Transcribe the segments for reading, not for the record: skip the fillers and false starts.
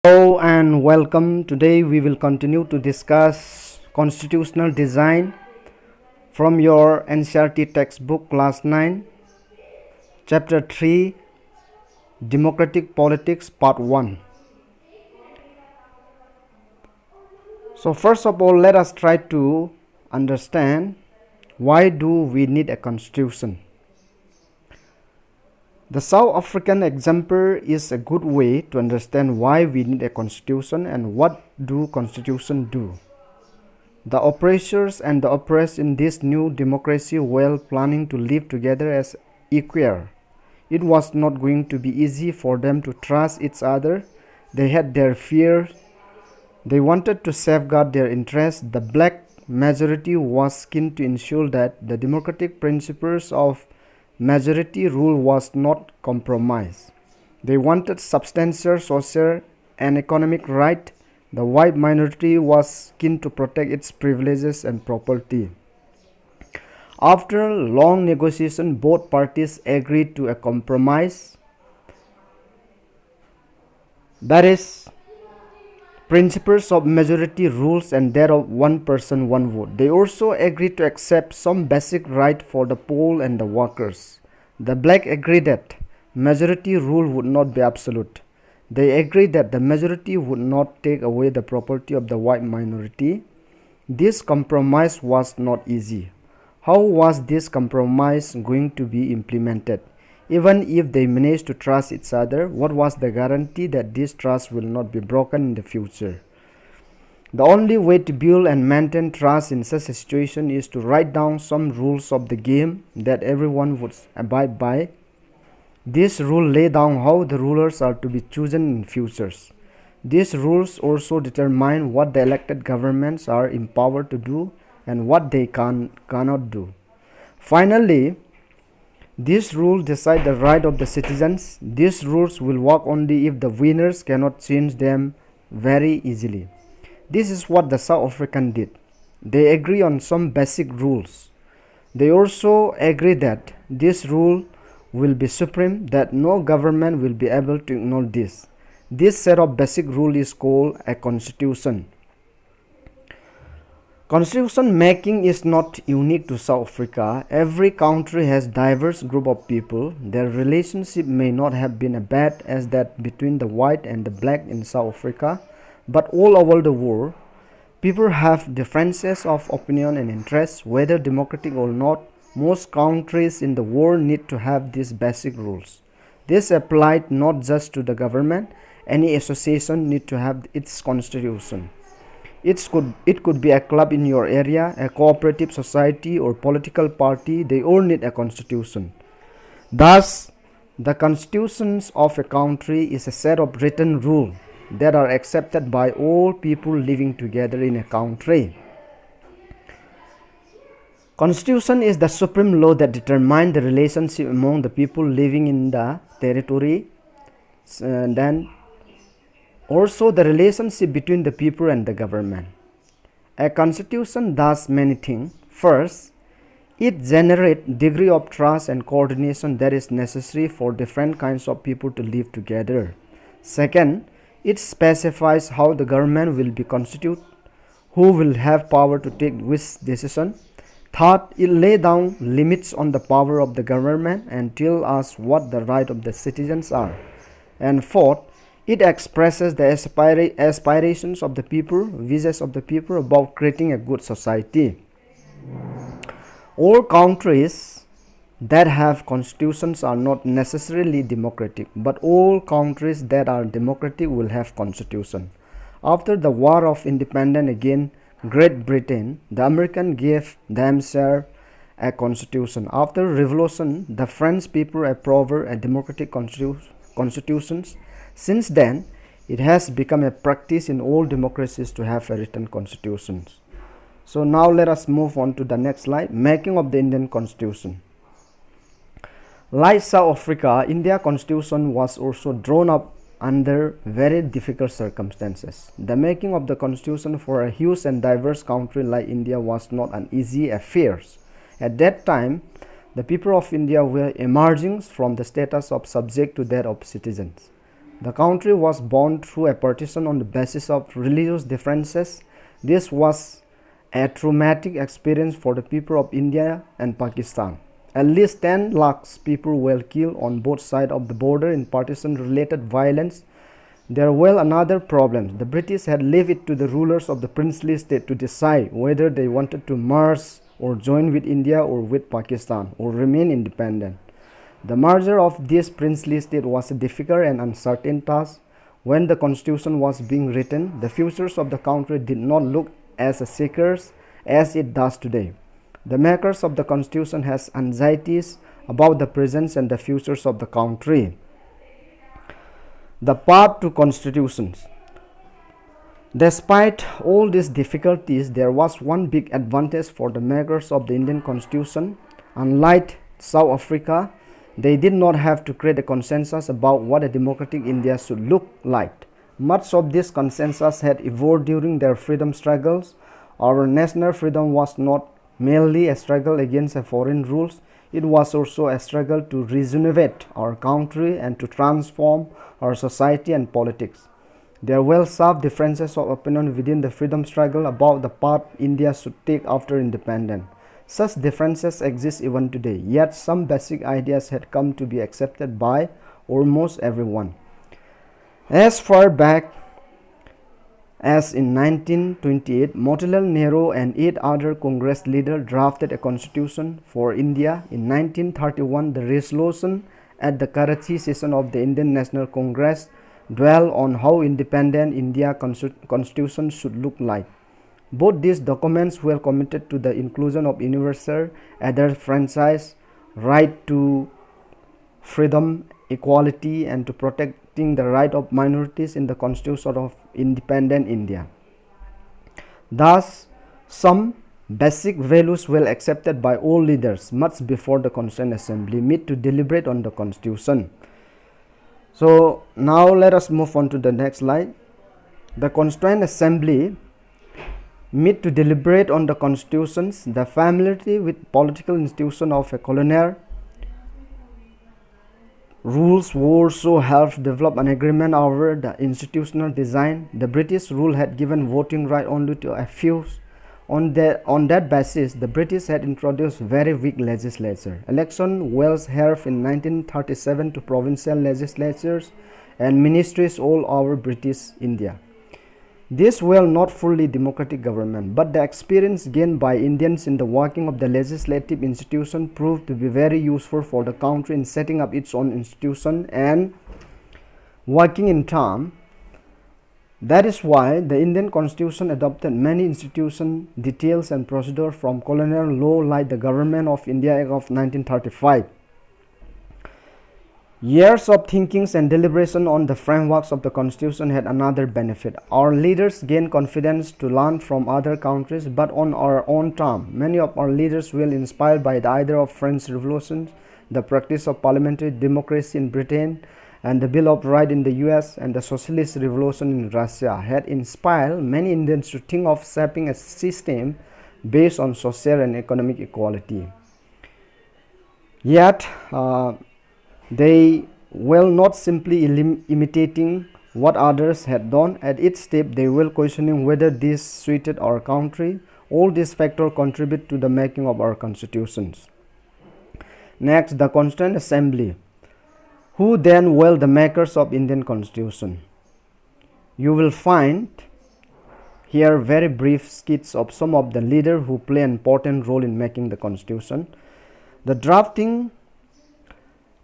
Hello and welcome. Today we will continue to discuss constitutional design from your NCERT textbook class 9, chapter 3, Democratic Politics, part 1. So first of all, let us try to understand why do we need a constitution. The South African example is a good way to understand why we need a constitution and what do constitutions do. The oppressors and the oppressed in this new democracy were planning to live together as equal. It was not going to be easy for them to trust each other. They had their fears. They wanted to safeguard their interests. The black majority was keen to ensure that the democratic principles of majority rule was not compromised. They wanted substantial social and economic rights. The white minority was keen to protect its privileges and property. After long negotiation, both parties agreed to a compromise. That is, principles of majority rules and that of one person, one vote. They also agreed to accept some basic right for the poor and the workers. The black agreed that majority rule would not be absolute. They agreed that the majority would not take away the property of the white minority. This compromise was not easy. How was this compromise going to be implemented? Even if they managed to trust each other, what was the guarantee that this trust will not be broken in the future? The only way to build and maintain trust in such a situation is to write down some rules of the game that everyone would abide by. This rule lay down how the rulers are to be chosen in futures. These rules also determine what the elected governments are empowered to do and what they cannot do. Finally, these rules decide the right of the citizens. These rules will work only if the winners cannot change them very easily. This is what the South African did. They agree on some basic rules. They also agree that this rule will be supreme, that no government will be able to ignore this. This set of basic rules is called a constitution. Constitution making is not unique to South Africa. Every country has diverse group of people. Their relationship may not have been as bad as that between the white and the black in South Africa, but all over the world, people have differences of opinion and interests, whether democratic or not. Most countries in the world need to have these basic rules. This applied not just to the government. Any association need to have its constitution. It could be a club in your area, a cooperative society or political party. They all need a constitution. Thus, the constitutions of a country is a set of written rules that are accepted by all people living together in a country. Constitution is the supreme law that determines the relationship among the people living in the territory, and then also the relationship between the people and the government. A constitution does many things. First, it generates degree of trust and coordination that is necessary for different kinds of people to live together. Second, it specifies how the government will be constituted, who will have power to take which decision. Third, it lays down limits on the power of the government and tells us what the rights of the citizens are. And fourth, it expresses the aspirations of the people, wishes of the people about creating a good society. All countries that have constitutions are not necessarily democratic, but all countries that are democratic will have constitution. After the War of Independence against Great Britain, the Americans gave themselves a constitution. After revolution, the French people approved a democratic constitution. Since then, it has become a practice in all democracies to have a written constitutions. So now let us move on to the next slide, making of the Indian Constitution. Like South Africa, India Constitution was also drawn up under very difficult circumstances. The making of the constitution for a huge and diverse country like India was not an easy affair. At that time, the people of India were emerging from the status of subject to that of citizens. The country was born through a partition on the basis of religious differences. This was a traumatic experience for the people of India and Pakistan. At least 10 lakhs people were killed on both sides of the border in partition-related violence. There were another problem. The British had left it to the rulers of the princely state to decide whether they wanted to merge or join with India or with Pakistan or remain independent. The merger of this princely state was a difficult and uncertain task. When the constitution was being written, the futures of the country did not look as secure as it does today. The makers of the constitution has anxieties about the present and the futures of the country. The Part-2 constitutions. Despite all these difficulties, there was one big advantage for the makers of the Indian constitution. Unlike South Africa, they did not have to create a consensus about what a democratic India should look like. Much of this consensus had evolved during their freedom struggles. Our national freedom was not merely a struggle against foreign rules, it was also a struggle to rejuvenate our country and to transform our society and politics. There were sharp differences of opinion within the freedom struggle about the path India should take after independence. Such differences exist even today, yet some basic ideas had come to be accepted by almost everyone. As far back as in 1928, Motilal Nehru and 8 other Congress leaders drafted a constitution for India. In 1931, the resolution at the Karachi session of the Indian National Congress dwelled on how independent India constitution should look like. Both these documents were committed to the inclusion of universal adult franchise, right to freedom, equality, and to protecting the right of minorities in the constitution of independent India. Thus, some basic values were accepted by all leaders much before the Constituent Assembly met to deliberate on the constitution. So now let us move on to the next slide. The Constituent Assembly met to deliberate on the constitutions. The familiarity with political institution of a colonial rules also helped develop an agreement over the institutional design. The British rule had given voting right only to a few. On that basis, the British had introduced very weak legislature. Election was held in 1937 to provincial legislatures and ministries all over British India. These were not fully democratic government, but the experience gained by Indians in the working of the legislative institution proved to be very useful for the country in setting up its own institution and working in term. That is why the Indian Constitution adopted many institution details and procedures from colonial law, like the Government of India Act of 1935. Years of thinkings and deliberation on the frameworks of the Constitution had another benefit. Our leaders gained confidence to learn from other countries, but on our own term. Many of our leaders were inspired by the idea of French Revolution, the practice of parliamentary democracy in Britain, and the Bill of Rights in the US, and the Socialist Revolution in Russia had inspired many Indians to think of shaping a system based on social and economic equality. Yet, they were not simply imitating what others had done. At each step, they were questioning whether this suited our country. All these factors contribute to the making of our constitutions. Next, the Constituent Assembly. Who then were the makers of Indian Constitution? You will find here very brief skits of some of the leaders who play an important role in making the Constitution. The drafting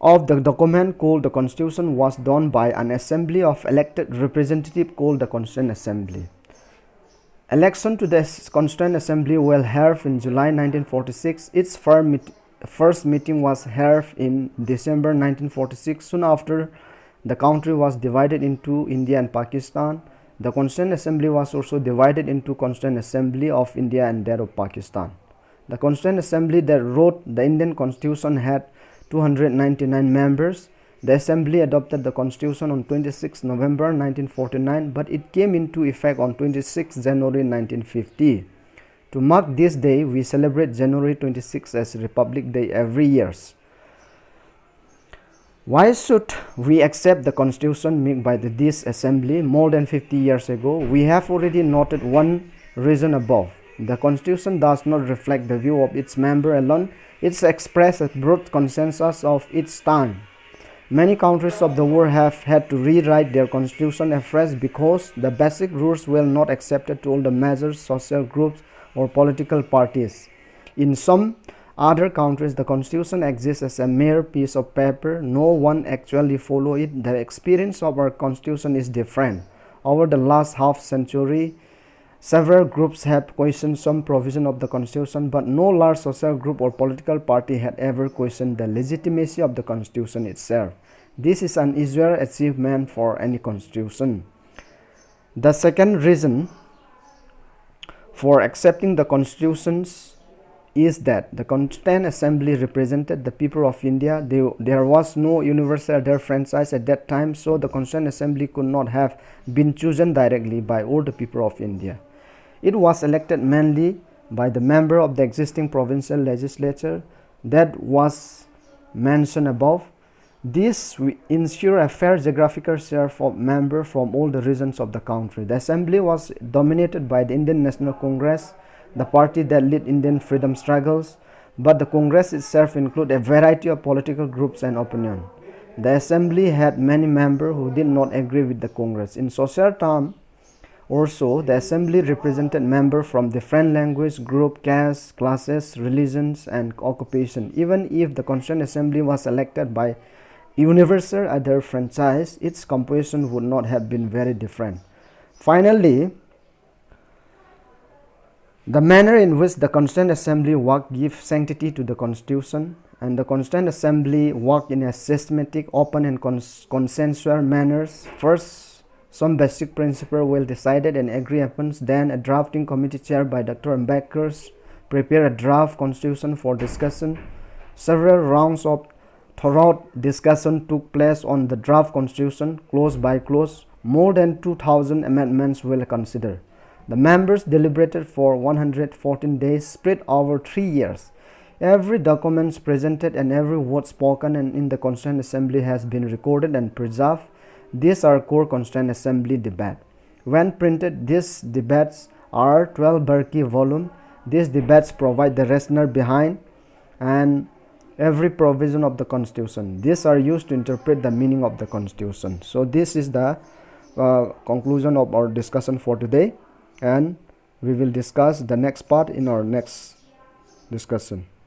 of the document called the Constitution was done by an assembly of elected representatives called the Constituent Assembly. Election to the Constituent Assembly were held in July 1946. Its first meeting was held in December 1946. Soon after, the country was divided into India and Pakistan. The Constituent Assembly was also divided into Constituent Assembly of India and that of Pakistan. The Constituent Assembly that wrote the Indian Constitution had 299 members. The Assembly adopted the Constitution on 26 November 1949, but it came into effect on 26 January 1950. To mark this day, we celebrate January 26 as Republic Day every year. Why should we accept the constitution made by this assembly more than 50 years ago? We have already noted one reason above. The constitution does not reflect the view of its member alone. It expresses a broad consensus of its time. Many countries of the world have had to rewrite their constitution afresh because the basic rules were not accepted to all the major social groups or political parties. In some other countries, the constitution exists as a mere piece of paper. No one actually follows it. The experience of our constitution is different. Over the last half century, several groups have questioned some provision of the constitution, but no large social group or political party had ever questioned the legitimacy of the constitution itself. This is an unusual achievement for any constitution. The second reason for accepting the constitutions is that the Constituent Assembly represented the people of India. There was no universal elder franchise at that time, so the Constituent Assembly could not have been chosen directly by all the people of India. It was elected mainly by the member of the existing provincial legislature that was mentioned above. This will ensure a fair geographical share of members from all the regions of the country. The assembly was dominated by the Indian National Congress, the party that led Indian freedom struggles, but the Congress itself included a variety of political groups and opinions. The assembly had many members who did not agree with the Congress. In social terms, also, the assembly represented members from different language groups, castes, classes, religions, and occupation. Even if the Constituent Assembly was elected by universal elder franchise, its composition would not have been very different. Finally, the manner in which the Constituent Assembly worked gives sanctity to the Constitution, and the Constituent Assembly worked in a systematic, open, and consensual manner. First, some basic principles were decided and agreed upon. Then, a drafting committee chaired by Dr. Ambedkar prepared a draft constitution for discussion. Several rounds of thorough discussion took place on the draft constitution, clause by clause. More than 2,000 amendments were considered. The members deliberated for 114 days, spread over 3 years. Every document presented and every word spoken in the Constituent Assembly has been recorded and preserved. These are core Constituent Assembly debate. When printed, these debates are 12 bulky volumes. These debates provide the rationale behind and every provision of the Constitution. These are used to interpret the meaning of the Constitution. So this is the conclusion of our discussion for today, and we will discuss the next part in our next discussion.